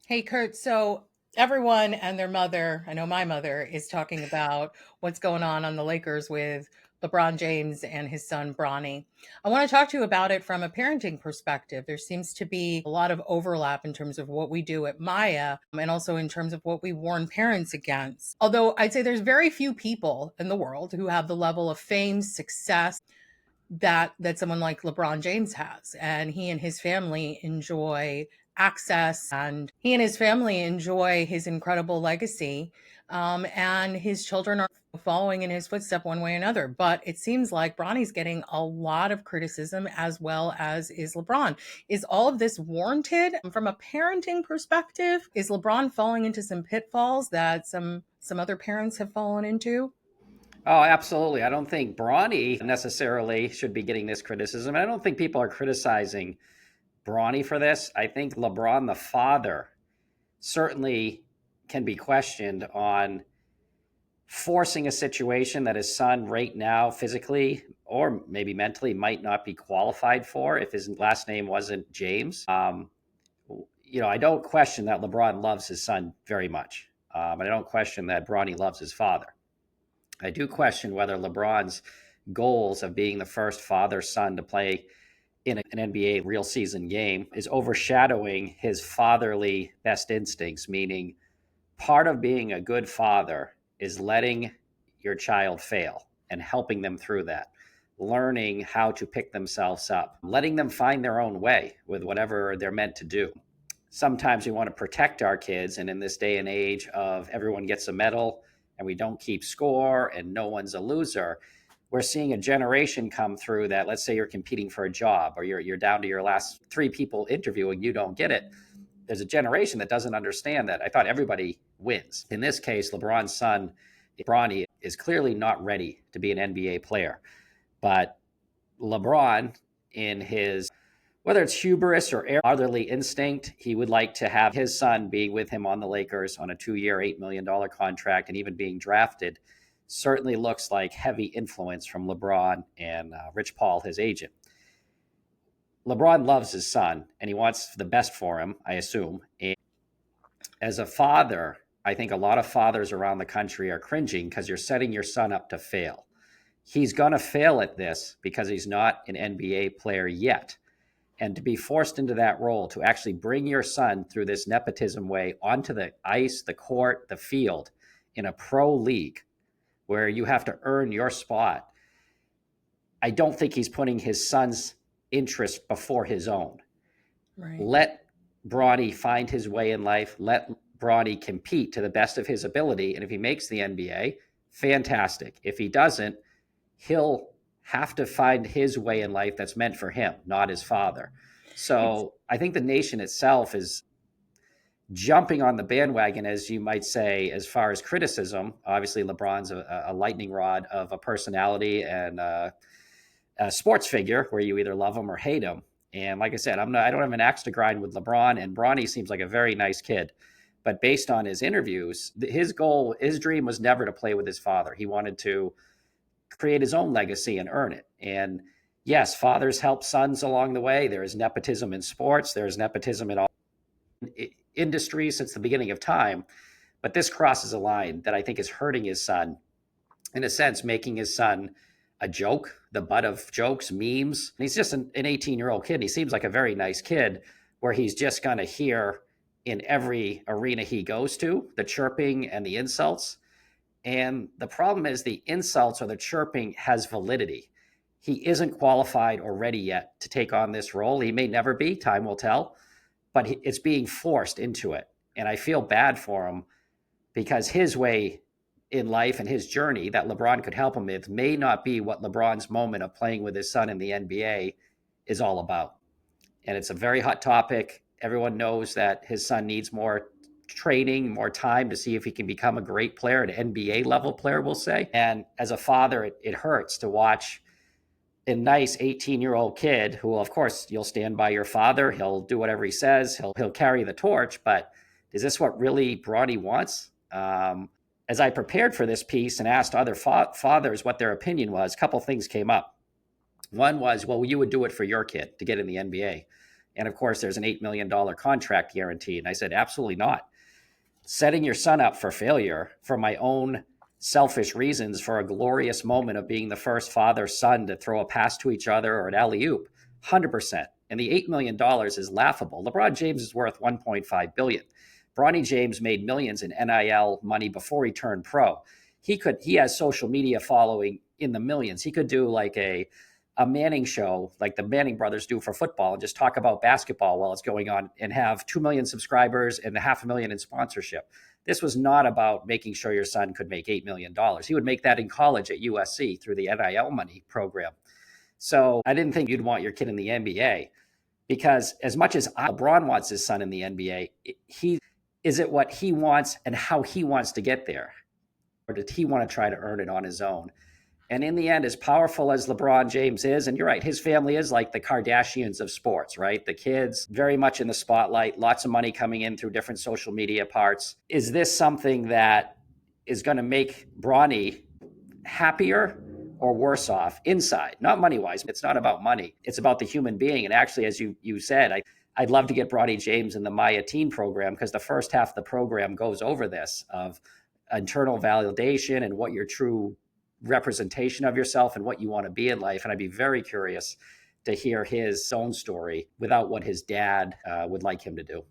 Hey, Kurt. So everyone and their mother, I know my mother, is talking about what's going on the Lakers with LeBron James and his son Bronny. I want to talk to you about it from a parenting perspective. There seems to be a lot of overlap in terms of what we do at Maya and also in terms of what we warn parents against. Although I'd say there's very few people in the world who have the level of fame, success, that someone like LeBron James has, and he and his family enjoy access, and he and his family enjoy his incredible legacy, and his children are following in his footstep one way or another. But it seems like Bronny's getting a lot of criticism as well as is LeBron. Is all of this warranted from a parenting perspective? Is LeBron falling into some pitfalls that some other parents have fallen into? Oh, absolutely. I don't think Bronny necessarily should be getting this criticism. I don't think people are criticizing Bronny for this. I think LeBron, the father, certainly can be questioned on forcing a situation that his son, right now, physically or maybe mentally, might not be qualified for if his last name wasn't James. I don't question that LeBron loves his son very much. But I don't question that Bronny loves his father. I do question whether LeBron's goals of being the first father son to play in an NBA real season game is overshadowing his fatherly best instincts, meaning part of being a good father is letting your child fail and helping them through that, learning how to pick themselves up, letting them find their own way with whatever they're meant to do. Sometimes we want to protect our kids, and in this day and age of everyone gets a medal and we don't keep score and no one's a loser, we're seeing a generation come through that, let's say you're competing for a job or you're down to your last three people interviewing, you don't get it. There's a generation that doesn't understand that. I thought everybody wins. In this case, LeBron's son, Bronny, is clearly not ready to be an NBA player. But LeBron, in his whether it's hubris or fatherly instinct, he would like to have his son be with him on the Lakers on a 2-year, $8 million contract, and even being drafted. Certainly looks like heavy influence from LeBron and Rich Paul, his agent. LeBron loves his son and he wants the best for him, I assume. And as a father, I think a lot of fathers around the country are cringing because you're setting your son up to fail. He's going to fail at this because he's not an NBA player yet. And to be forced into that role, to actually bring your son through this nepotism way onto the ice, the court, the field in a pro league where you have to earn your spot, I don't think he's putting his son's interest before his own. Right. Let Bronny find his way in life. Let Bronny compete to the best of his ability. And if he makes the NBA, fantastic. If he doesn't, he'll have to find his way in life that's meant for him, not his father. It's So I think the nation itself is jumping on the bandwagon, as you might say, as far as criticism. Obviously, LeBron's a lightning rod of a personality and a sports figure where you either love him or hate him. And like I said, I don't have an axe to grind with LeBron, and Bronny seems like a very nice kid. But based on his interviews, his goal, his dream was never to play with his father. He wanted to create his own legacy and earn it. And yes, fathers help sons along the way. There is nepotism in sports. There is nepotism in all industries since the beginning of time. But this crosses a line that I think is hurting his son, in a sense, making his son a joke, the butt of jokes, memes. And he's just an 18-year-old kid. He seems like a very nice kid where he's just going to hear in every arena he goes to the chirping and the insults. And the problem is the insults or the chirping has validity. He isn't qualified or ready yet to take on this role. He may never be, time will tell, but it's being forced into it. And I feel bad for him because his way in life and his journey that LeBron could help him with may not be what LeBron's moment of playing with his son in the NBA is all about. And it's a very hot topic. Everyone knows that his son needs more training, more time to see if he can become a great player, an NBA level player, we'll say. And as a father, it hurts to watch a nice 18-year-old kid who, of course, you'll stand by your father. He'll do whatever he says. He'll carry the torch. But is this what really Bronny wants? As I prepared for this piece and asked other fathers what their opinion was, a couple things came up. One was, well, you would do it for your kid to get in the NBA. And of course, there's an $8 million contract guarantee. And I said, absolutely not. Setting your son up for failure for my own selfish reasons for a glorious moment of being the first father son to throw a pass to each other or an alley oop, 100%. And the $8 million is laughable. LeBron James is worth $1.5 billion. Bronny James made millions in NIL money before he turned pro. He has social media following in the millions. He could do like a Manning show, like the Manning brothers do for football, and just talk about basketball while it's going on and have 2 million subscribers and 500,000 in sponsorship. This was not about making sure your son could make $8 million. He would make that in college at USC through the NIL money program. So I didn't think you'd want your kid in the NBA, because as much as LeBron wants his son in the NBA, is it what he wants and how he wants to get there? Or did he want to try to earn it on his own? And in the end, as powerful as LeBron James is, and you're right, his family is like the Kardashians of sports, right? The kids very much in the spotlight, lots of money coming in through different social media parts. Is this something that is going to make Bronny happier or worse off inside? Not money wise. It's not about money. It's about the human being. And actually, as you said, I'd love to get Bronny James in the Maya Teen program, because the first half of the program goes over this of internal validation and what your true representation of yourself and what you want to be in life. And I'd be very curious to hear his own story without what his dad would like him to do.